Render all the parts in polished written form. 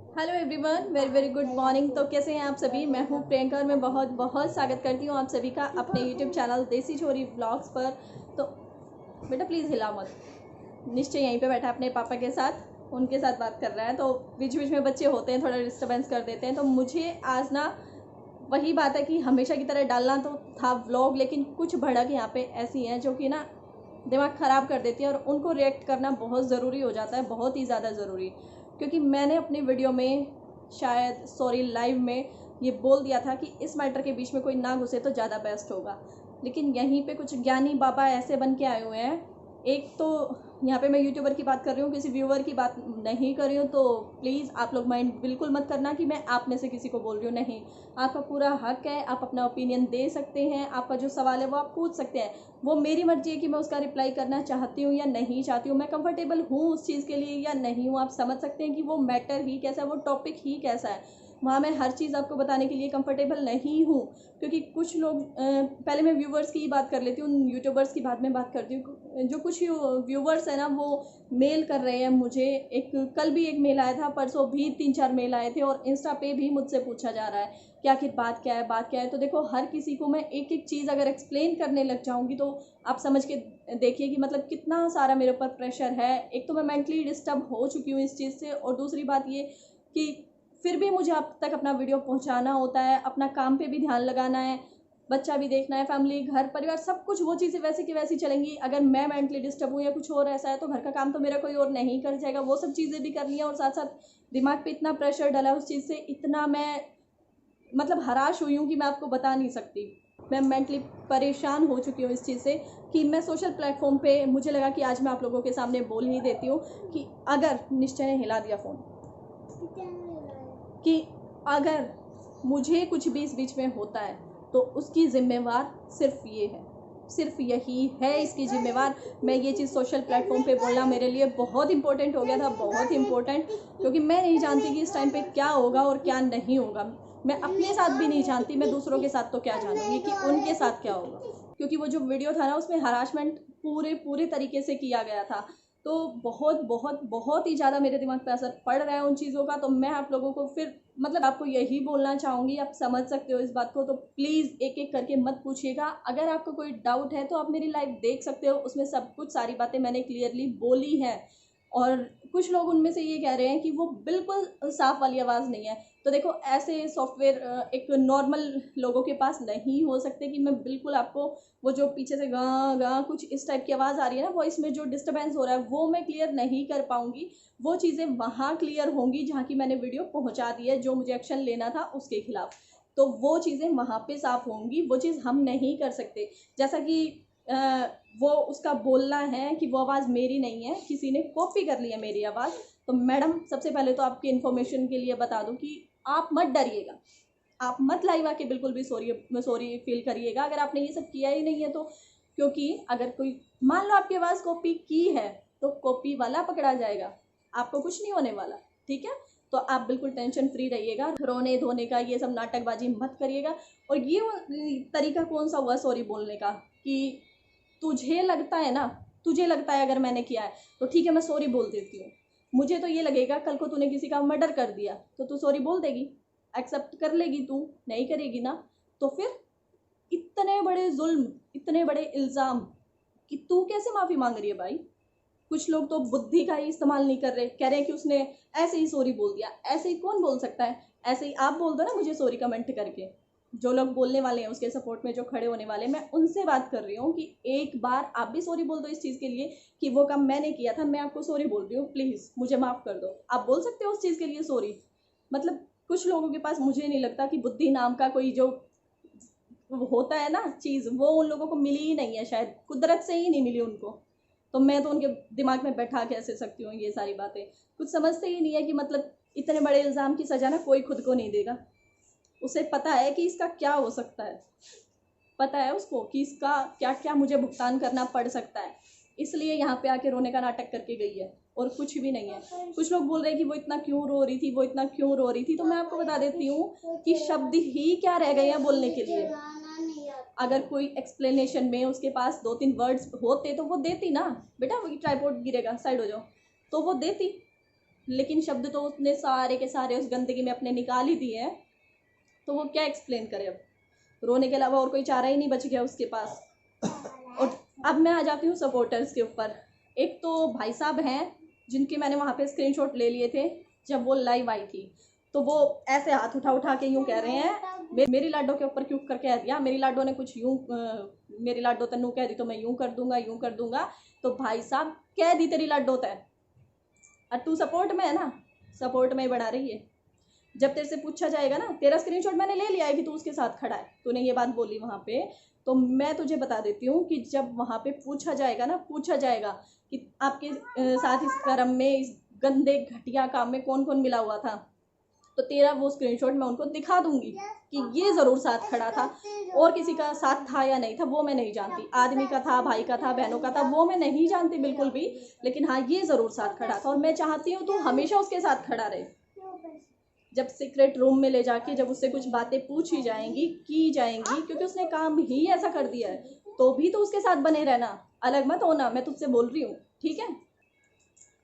Hello everyone, very very good morning. तो कैसे हैं आप सभी? मैं हूं प्रियंका और मैं बहुत बहुत स्वागत करती हूं आप सभी का अपने यूट्यूब चैनल देसी छोरी व्लॉग्स पर। तो बेटा प्लीज़ हिला मत। निश्चय यहीं पे बैठा अपने पापा के साथ, उनके साथ बात कर रहा है। तो बीच बीच में बच्चे होते हैं, थोड़ा डिस्टर्बेंस कर देते हैं। तो मुझे आज ना वही बात है कि हमेशा की तरह डालना तो था व्लॉग, लेकिन कुछ भड़क यहाँ पे ऐसी हैं जो कि ना दिमाग ख़राब कर देती है और उनको रिएक्ट करना बहुत ज़रूरी हो जाता है, बहुत ही ज़्यादा ज़रूरी। क्योंकि मैंने अपनी वीडियो में शायद सॉरी लाइव में ये बोल दिया था कि इस मैटर के बीच में कोई ना घुसे तो ज़्यादा बेस्ट होगा। लेकिन यहीं पे कुछ ज्ञानी बाबा ऐसे बन के आए हुए हैं। एक तो यहाँ पे मैं यूट्यूबर की बात कर रही हूँ, किसी व्यूअर की बात नहीं कर रही हूँ। तो प्लीज़ आप लोग माइंड बिल्कुल मत करना कि मैं आप में से किसी को बोल रही हूँ। नहीं, आपका पूरा हक है, आप अपना ओपिनियन दे सकते हैं। आपका जो सवाल है वो आप पूछ सकते हैं। वो मेरी मर्जी है कि मैं उसका रिप्लाई करना चाहती हूँ या नहीं चाहती हूँ, मैं कंफर्टेबल हूँ उस चीज़ के लिए या नहीं हूँ। आप समझ सकते हैं कि वो मैटर ही कैसा है, वो टॉपिक ही कैसा है। वहाँ मैं हर चीज़ आपको बताने के लिए कंफर्टेबल नहीं हूँ। क्योंकि कुछ लोग पहले मैं व्यूवर्स की ही बात कर लेती हूँ, यूट्यूबर्स की बाद में बात करती हूँ। जो कुछ व्यूवर्स है ना वो मेल कर रहे हैं मुझे। एक कल भी एक मेल आया था, परसों भी 3-4 मेल आए थे और इंस्टा पे भी मुझसे पूछा जा रहा है कि आखिर बात क्या है, बात क्या है। तो देखो, हर किसी को मैं एक एक चीज़ अगर एक्सप्लेन करने लग जाऊँगी तो आप समझ के देखिए कि मतलब कितना सारा मेरे ऊपर प्रेशर है। एक तो मैं मेंटली डिस्टर्ब हो चुकी हूँ इस चीज़ से, और दूसरी बात ये कि फिर भी मुझे आप तक अपना वीडियो पहुंचाना होता है, अपना काम पे भी ध्यान लगाना है, बच्चा भी देखना है, फैमिली, घर परिवार, सब कुछ। वो चीज़ें वैसे की वैसी चलेंगी। अगर मैं मेंटली डिस्टर्ब हूँ या कुछ और ऐसा है तो घर का काम तो मेरा कोई और नहीं कर जाएगा। वो सब चीज़ें भी करनी है और साथ साथ दिमाग पे इतना प्रेशर डला उस चीज़ से, इतना मैं मतलब हराश हुई हूँ कि मैं आपको बता नहीं सकती। मैं मेंटली परेशान हो चुकी हूँ इस चीज़ से कि मैं सोशल प्लेटफॉर्म पे मुझे लगा कि आज मैं आप लोगों के सामने बोल ही देती हूँ कि अगर निश्चय ने हिला दिया फ़ोन कि अगर मुझे कुछ भी इस बीच में होता है तो उसकी जिम्मेवार सिर्फ ये है, सिर्फ यही है इसकी जिम्मेवार। मैं ये चीज़ सोशल प्लेटफॉर्म पे बोलना मेरे लिए बहुत इंपॉर्टेंट हो गया था, बहुत इंपॉर्टेंट। क्योंकि मैं नहीं जानती कि इस टाइम पे क्या होगा और क्या नहीं होगा। मैं अपने साथ भी नहीं जानती, मैं दूसरों के साथ तो क्या जानूंगी कि उनके साथ क्या होगा। क्योंकि वो जो वीडियो था ना उसमें हरासमेंट पूरे पूरे तरीके से किया गया था। तो बहुत बहुत बहुत ही ज़्यादा मेरे दिमाग पे असर पड़ रहा है उन चीज़ों का। तो मैं आप लोगों को फिर मतलब आपको यही बोलना चाहूँगी, आप समझ सकते हो इस बात को। तो प्लीज़ एक एक करके मत पूछिएगा। अगर आपको कोई डाउट है तो आप मेरी लाइव देख सकते हो, उसमें सब कुछ सारी बातें मैंने क्लियरली बोली हैं। और कुछ लोग उनमें से ये कह रहे हैं कि वो बिल्कुल साफ वाली आवाज़ नहीं है। तो देखो, ऐसे सॉफ्टवेयर एक नॉर्मल लोगों के पास नहीं हो सकते कि मैं बिल्कुल आपको वो जो पीछे से गा गा कुछ इस टाइप की आवाज़ आ रही है ना, वॉइस में जो डिस्टर्बेंस हो रहा है वो मैं क्लियर नहीं कर पाऊंगी। वो चीज़ें वहाँ क्लियर होंगी जहाँ की मैंने वीडियो पहुँचा दी है, जो मुझे एक्शन लेना था उसके खिलाफ। तो वो चीज़ें वहाँ पे साफ होंगी, वो चीज़ हम नहीं कर सकते। जैसा कि वो उसका बोलना है कि वो आवाज़ मेरी नहीं है, किसी ने कॉपी कर ली है मेरी आवाज़। तो मैडम, सबसे पहले तो आपकी इन्फॉर्मेशन के लिए बता दूं कि आप मत डरिएगा, आप मत लाइव आके बिल्कुल भी सॉरी सॉरी फील करिएगा अगर आपने ये सब किया ही नहीं है तो। क्योंकि अगर कोई मान लो आपकी आवाज़ कॉपी की है तो कॉपी वाला पकड़ा जाएगा, आपको कुछ नहीं होने वाला। ठीक है? तो आप बिल्कुल टेंशन फ्री रहिएगा, रोने धोने का ये सब नाटकबाजी मत करिएगा। और ये तरीका कौन सा हुआ सॉरी बोलने का कि तुझे लगता है ना, तुझे लगता है अगर मैंने किया है तो ठीक है मैं सॉरी बोल देती हूँ। मुझे तो ये लगेगा कल को तूने किसी का मर्डर कर दिया तो तू सॉरी बोल देगी, एक्सेप्ट कर लेगी, तू नहीं करेगी ना। तो फिर इतने बड़े जुल्म, इतने बड़े इल्ज़ाम कि तू कैसे माफ़ी मांग रही है भाई? कुछ लोग तो बुद्धि का ही इस्तेमाल नहीं कर रहे, कह रहे हैं कि उसने ऐसे ही सॉरी बोल दिया। ऐसे ही कौन बोल सकता है? ऐसे ही आप बोल दो ना मुझे सॉरी कमेंट करके। जो लोग बोलने वाले हैं उसके सपोर्ट में, जो खड़े होने वाले, मैं उनसे बात कर रही हूँ कि एक बार आप भी सॉरी बोल दो इस चीज़ के लिए कि वो काम मैंने किया था, मैं आपको सॉरी बोल रही हूँ, प्लीज़ मुझे माफ़ कर दो। आप बोल सकते हो उस चीज़ के लिए सॉरी। मतलब कुछ लोगों के पास मुझे नहीं लगता कि बुद्धि नाम का कोई जो होता है ना चीज़, वो उन लोगों को मिली ही नहीं है, शायद कुदरत से ही नहीं मिली उनको। तो मैं तो उनके दिमाग में बैठा कैसे सकती हूँ ये सारी बातें? कुछ समझते ही नहीं है कि मतलब इतने बड़े इल्ज़ाम की सज़ा ना कोई खुद को नहीं देगा। उसे पता है कि इसका क्या हो सकता है, पता है उसको कि इसका क्या क्या मुझे भुगतान करना पड़ सकता है, इसलिए यहाँ पे आके रोने का नाटक करके गई है और कुछ भी नहीं है। कुछ लोग बोल रहे हैं कि वो इतना क्यों रो रही थी, वो इतना क्यों रो रही थी। तो मैं आपको बता देती हूँ कि शब्द ही क्या रह गए हैं बोलने के लिए। अगर कोई एक्सप्लेनेशन में उसके पास 2-3 वर्ड्स होते तो वो देती ना। बेटा वो ट्राइपॉड गिरेगा, साइड हो जाओ, तो वो देती। लेकिन शब्द तो उसने सारे के सारे उस गंदगी में अपने निकाल ही दिए हैं, तो वो क्या एक्सप्लेन करे अब। रोने के अलावा और कोई चारा ही नहीं बच गया उसके पास। और अब मैं आ जाती हूँ सपोर्टर्स के ऊपर। एक तो भाई साहब हैं जिनके मैंने वहाँ पे स्क्रीनशॉट ले लिए थे जब वो लाइव आई थी, तो वो ऐसे हाथ उठा उठा के यूँ कह रहे हैं मेरी लाडो के ऊपर क्यों कर कह दिया, मेरी लाडो ने कुछ यूँ मेरी लाडो तन्नू कह दी तो मैं यूँ कर दूंगा। तो भाई साहब कह दी तेरी लाडो तय, और तू सपोर्ट में है ना, सपोर्ट में ही बढ़ा रही है। जब तेरे से पूछा जाएगा ना, तेरा स्क्रीनशॉट मैंने ले लिया है कि तू उसके साथ खड़ा है, तूने ये बात बोली वहाँ पे, तो मैं तुझे बता देती हूँ कि जब वहाँ पे पूछा जाएगा ना, पूछा जाएगा कि आपके साथ इस कर्म में, इस गंदे घटिया काम में कौन कौन मिला हुआ था, तो तेरा वो स्क्रीनशॉट मैं उनको दिखा दूंगी कि ये ज़रूर साथ खड़ा था। और किसी का साथ था या नहीं था वो मैं नहीं जानती, आदमी का था, भाई का था, बहनों का था, वो मैं नहीं जानती बिल्कुल भी, लेकिन हाँ ये ज़रूर साथ खड़ा था। और मैं चाहती हूँ तो हमेशा उसके साथ खड़ा रहे। जब सीक्रेट रूम में ले जाके जब उससे कुछ बातें पूछी जाएंगी, की जाएंगी, क्योंकि उसने काम ही ऐसा कर दिया है, तो भी तो उसके साथ बने रहना, अलग मत होना, मैं तुझसे बोल रही हूँ, ठीक है।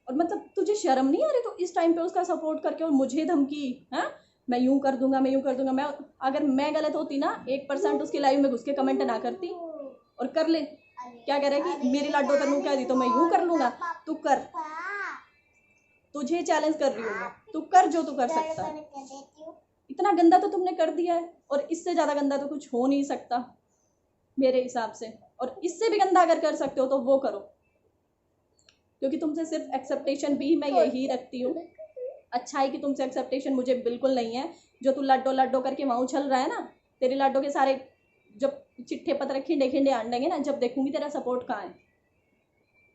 और मतलब तुझे शर्म नहीं आ रही तो इस टाइम पे उसका सपोर्ट करके और मुझे धमकी है, मैं यूं कर दूंगा, मैं यूं कर दूंगा। मैं अगर मैं गलत होती ना 1% उसके लाइव में घुस के कमेंट ना करती, और कर ले, क्या कह रहा है कि मेरी लाडो तन्नू कह दी तो मैं यूं कर लूंगा, तू कर, तुझे चैलेंज कर रही हूँ मैं, तू कर जो तू कर सकता है। इतना गंदा तो तुमने कर दिया है, और इससे ज्यादा गंदा तो कुछ हो नहीं सकता मेरे हिसाब से। और इससे भी गंदा अगर कर सकते हो तो वो करो, क्योंकि तुमसे सिर्फ एक्सेप्टेशन भी मैं यही रखती हूँ, अच्छाई की तुमसे एक्सेप्टेशन मुझे बिल्कुल नहीं है। जो तू लड्डो लड्डो करके वहाँ उछल रहा है ना, तेरी लाडो के सारे जब चिट्ठे पत्र खिंडे खिंडे आंडेंगे ना, जब देखूंगी तेरा सपोर्ट कहाँ है।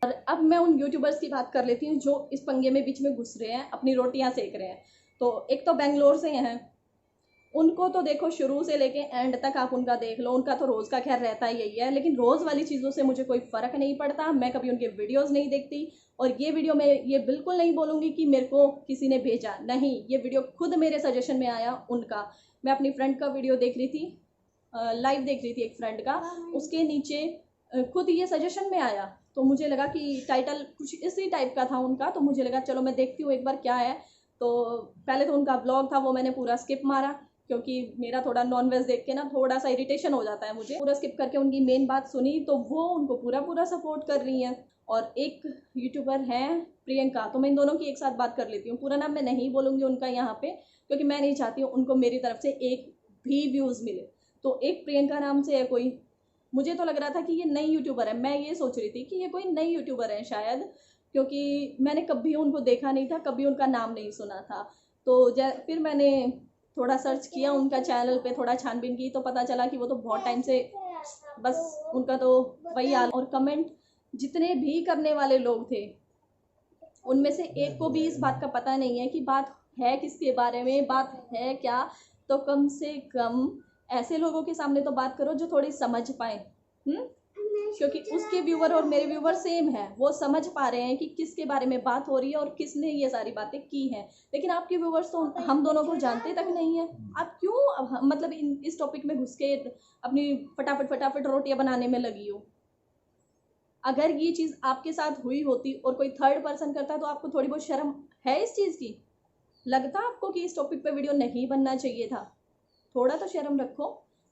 और अब मैं उन यूट्यूबर्स की बात कर लेती हूँ जो इस पंगे में बीच में घुस रहे हैं, अपनी रोटियां सेक रहे हैं। तो एक तो बेंगलोर से हैं, उनको तो देखो शुरू से लेके एंड तक आप उनका देख लो, उनका तो रोज़ का खैर रहता ही यही है, लेकिन रोज़ वाली चीज़ों से मुझे कोई फ़र्क नहीं पड़ता, मैं कभी उनके वीडियोस नहीं देखती। और ये वीडियो मैं ये बिल्कुल नहीं बोलूँगी कि मेरे को किसी ने भेजा, नहीं, ये वीडियो खुद मेरे सजेशन में आया उनका। मैं अपनी फ्रेंड का वीडियो देख रही थी, लाइव देख रही थी एक फ्रेंड का, उसके नीचे खुद ये सजेशन में आया, तो मुझे लगा कि टाइटल कुछ इसी टाइप का था उनका, तो मुझे लगा चलो मैं देखती हूँ एक बार क्या है। तो पहले तो उनका ब्लॉग था, वो मैंने पूरा स्किप मारा, क्योंकि मेरा थोड़ा नॉन वेज देख के ना थोड़ा सा इरिटेशन हो जाता है मुझे। पूरा स्किप करके उनकी मेन बात सुनी, तो वो उनको पूरा पूरा सपोर्ट कर रही हैं। और एक यूट्यूबर है प्रियंका, तो मैं इन दोनों की एक साथ बात कर लेती हूँ। पूरा नाम मैं नहीं बोलूँगी उनका यहाँ पे, क्योंकि मैं नहीं चाहती हूँ उनको मेरी तरफ से एक भी व्यूज़ मिले। तो एक प्रियंका नाम से है कोई, मुझे तो लग रहा था कि ये नई यूट्यूबर है, मैं ये सोच रही थी कि ये कोई नई यूट्यूबर है शायद, क्योंकि मैंने कभी उनको देखा नहीं था, कभी उनका नाम नहीं सुना था। तो फिर मैंने थोड़ा सर्च किया उनका चैनल पे, थोड़ा छानबीन की, तो पता चला कि वो तो बहुत टाइम से बस उनका तो वही हाल। और कमेंट जितने भी करने वाले लोग थे उनमें से एक को भी इस बात का पता नहीं है कि बात है किसके बारे में, बात है क्या। तो कम से कम ऐसे लोगों के सामने तो बात करो जो थोड़ी समझ पाए, क्योंकि उसके व्यूवर और मेरे व्यूवर सेम है, वो समझ पा रहे हैं कि किसके बारे में बात हो रही है और किसने ये सारी बातें की हैं। लेकिन आपके व्यूवर्स तो हम दोनों को जानते तक नहीं है, आप क्यों मतलब इस टॉपिक में घुस के अपनी फटाफट फटाफट रोटियां बनाने में लगी हो। अगर ये चीज़ आपके साथ हुई होती और कोई थर्ड पर्सन करता तो आपको थोड़ी बहुत शर्म है इस चीज़ की? लगता आपको कि इस टॉपिक पे वीडियो नहीं बनना चाहिए था? थोड़ा तो शर्म रखो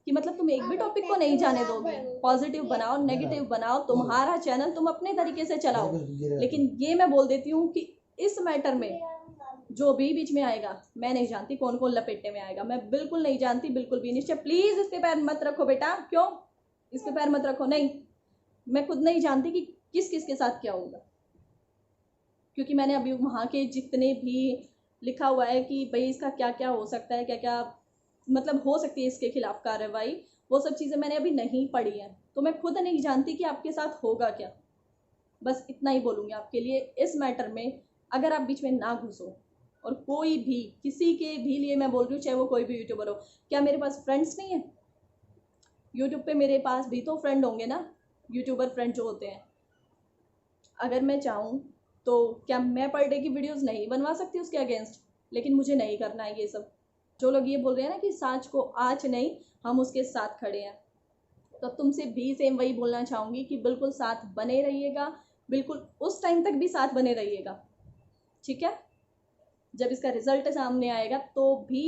कि मतलब तुम एक भी टॉपिक को नहीं जाने दोगे। पॉजिटिव बनाओ, नेगेटिव बनाओ, तुम्हारा चैनल तुम अपने तरीके से चलाओ। लेकिन ये मैं बोल देती हूँ कि इस मैटर में जो भी बीच में आएगा, मैं नहीं जानती कौन कौन लपेटे में आएगा, मैं बिल्कुल नहीं जानती, बिल्कुल भी निश्चय। प्लीज इस पे पैर मत रखो बेटा। क्यों इस पे पैर मत रखो? नहीं, मैं खुद नहीं जानती कि किस किस के साथ क्या होगा, क्योंकि मैंने अभी वहाँ के जितने भी लिखा हुआ है कि भाई इसका क्या क्या हो सकता है, क्या क्या मतलब हो सकती है इसके खिलाफ कार्रवाई, वो सब चीज़ें मैंने अभी नहीं पढ़ी हैं, तो मैं खुद नहीं जानती कि आपके साथ होगा क्या। बस इतना ही बोलूँगी आपके लिए इस मैटर में, अगर आप बीच में ना घुसो। और कोई भी किसी के भी लिए मैं बोल रही हूँ, चाहे वो कोई भी यूट्यूबर हो, क्या मेरे पास फ्रेंड्स नहीं है? यूट्यूब पे मेरे पास भी तो फ्रेंड होंगे ना, यूट्यूबर फ्रेंड जो होते हैं। अगर मैं चाहूँ तो क्या मैं पर डे की वीडियोस नहीं बनवा सकती उसके अगेंस्ट? लेकिन मुझे नहीं करना है ये सब। जो लोग ये बोल रहे हैं ना कि सांच को आँच नहीं, हम उसके साथ खड़े हैं, तो तुमसे भी सेम वही बोलना चाहूँगी कि बिल्कुल साथ बने रहिएगा, बिल्कुल उस टाइम तक भी साथ बने रहिएगा, ठीक है। जब इसका रिजल्ट सामने आएगा तो भी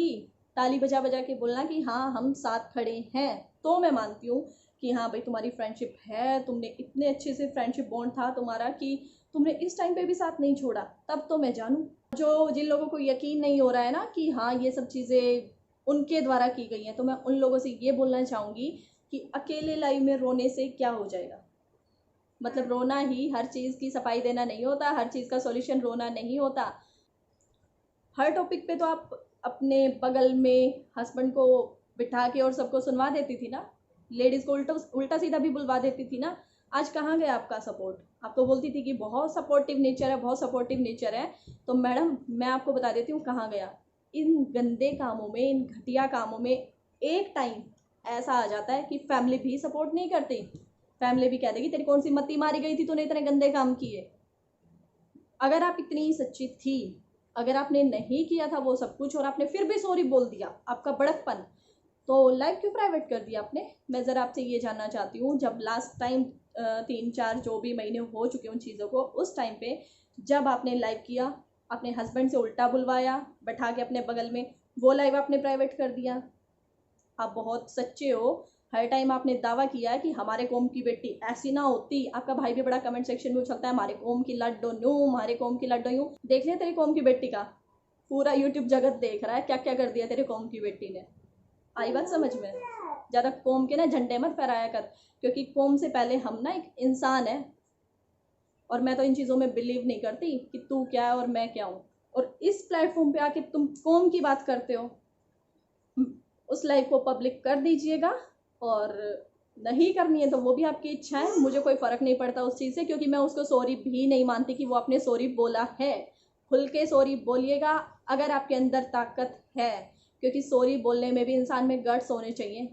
ताली बजा बजा के बोलना कि हाँ हम साथ खड़े हैं, तो मैं मानती हूँ कि हाँ भाई तुम्हारी फ्रेंडशिप है, तुमने इतने अच्छे से फ्रेंडशिप बॉन्ड था तुम्हारा कि तुमने इस टाइम पे भी साथ नहीं छोड़ा, तब तो मैं जानूँ। जो जिन लोगों को यकीन नहीं हो रहा है ना कि हाँ ये सब चीज़ें उनके द्वारा की गई हैं, तो मैं उन लोगों से ये बोलना चाहूँगी कि अकेले लाइफ में रोने से क्या हो जाएगा। मतलब रोना ही हर चीज़ की सफाई देना नहीं होता, हर चीज़ का सॉल्यूशन रोना नहीं होता। हर टॉपिक पे तो आप अपने बगल में हस्बैंड को बिठा के और सबको सुनवा देती थी ना, लेडीज़ को उल्टा उल्टा सीधा भी बुलवा देती थी ना। आज कहाँ गया आपका सपोर्ट? आप तो बोलती थी कि बहुत सपोर्टिव नेचर है, बहुत सपोर्टिव नेचर है। तो मैडम मैं आपको बता देती हूँ कहाँ गया। इन गंदे कामों में, इन घटिया कामों में एक टाइम ऐसा आ जाता है कि फैमिली भी सपोर्ट नहीं करती। फैमिली भी कह देगी तेरी कौन सी मत्ती मारी गई थी, तूने इतने गंदे काम किए। अगर आप इतनी सच्ची थी, अगर आपने नहीं किया था वो सब कुछ और आपने फिर भी सॉरी बोल दिया, आपका बड़कपन, तो लाइव क्यों प्राइवेट कर दिया आपने? मैं ज़रा आपसे ये जानना चाहती हूँ। जब लास्ट टाइम 3-4 जो भी महीने हो चुके उन चीज़ों को, उस टाइम पे जब आपने लाइव किया, अपने हस्बैंड से उल्टा बुलवाया बैठा के अपने बगल में, वो लाइव आपने प्राइवेट कर दिया। आप बहुत सच्चे हो। हर टाइम आपने दावा किया है कि हमारे कौम की बेटी ऐसी ना होती। आपका भाई भी बड़ा कमेंट सेक्शन में उछलता है हमारे कौम की लड्डो न्यू, हमारे कौम की लड्डो यूं। देख लिया तेरी कौम की बेटी का? पूरा यूट्यूब जगत देख रहा है क्या क्या कर दिया तेरे कौम की बेटी ने। आई बात समझ में? ज़्यादा कौम के ना झंडे मत फहराया कर, क्योंकि कौम से पहले हम ना एक इंसान है। और मैं तो इन चीज़ों में बिलीव नहीं करती कि तू क्या है और मैं क्या हूँ। और इस प्लेटफॉर्म पे आके तुम कौम की बात करते हो। उस लाइव को पब्लिक कर दीजिएगा, और नहीं करनी है तो वो भी आपकी इच्छा है, मुझे कोई फ़र्क नहीं पड़ता उस चीज़ से, क्योंकि मैं उसको सॉरी भी नहीं मानती कि वो आपने सॉरी बोला है। खुल के सॉरी बोलिएगा अगर आपके अंदर ताकत है, क्योंकि सॉरी बोलने में भी इंसान में गट्स होने चाहिए।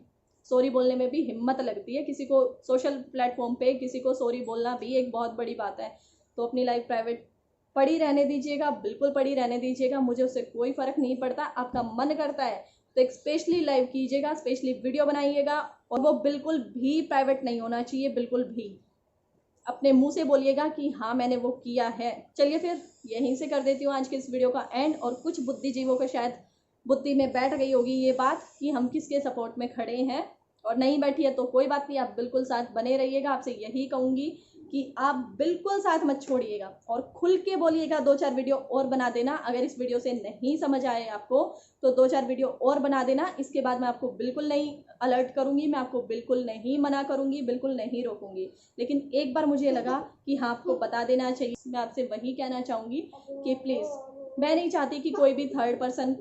सॉरी बोलने में भी हिम्मत लगती है। किसी को सोशल प्लेटफॉर्म पे किसी को सॉरी बोलना भी एक बहुत बड़ी बात है। तो अपनी लाइफ प्राइवेट पड़ी रहने दीजिएगा, बिल्कुल पड़ी रहने दीजिएगा, मुझे उससे कोई फ़र्क नहीं पड़ता। आपका मन करता है तो एक स्पेशली लाइव कीजिएगा, स्पेशली वीडियो बनाइएगा, और वो बिल्कुल भी प्राइवेट नहीं होना चाहिए, बिल्कुल भी। अपने मुंह से बोलिएगा कि हाँ मैंने वो किया है। चलिए फिर यहीं से कर देती हूँ आज के इस वीडियो का एंड। और कुछ बुद्धिजीवों को शायद बुद्धि में बैठ गई होगी ये बात कि हम किसके सपोर्ट में खड़े हैं, और नहीं बैठी है तो कोई बात नहीं, आप बिल्कुल साथ बने रहिएगा। आपसे यही कहूँगी कि आप बिल्कुल साथ मत छोड़िएगा, और खुल के बोलिएगा। 2-4 वीडियो और बना देना। अगर इस वीडियो से नहीं समझ आए आपको तो 2-4 वीडियो और बना देना। इसके बाद मैं आपको बिल्कुल नहीं अलर्ट करूँगी, मैं आपको बिल्कुल नहीं मना करूँगी, बिल्कुल नहीं रोकूँगी। लेकिन एक बार मुझे लगा कि हाँ आपको बता देना चाहिए। मैं आपसे वही कहना चाहूँगी कि प्लीज़, मैं नहीं चाहती कि कोई भी थर्ड पर्सन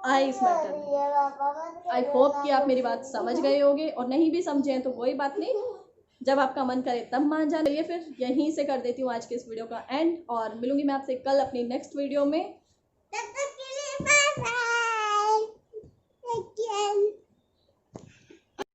आए इस मैटर में। आई होप कि आप मेरी बात समझ गए होंगे, और नहीं भी समझे तो कोई बात नहीं, जब आपका मन करे तब मान जाइए। फिर यहीं से कर देती हूँ आज के इस वीडियो का एंड, और मिलूंगी मैं आपसे कल अपनी नेक्स्ट वीडियो में।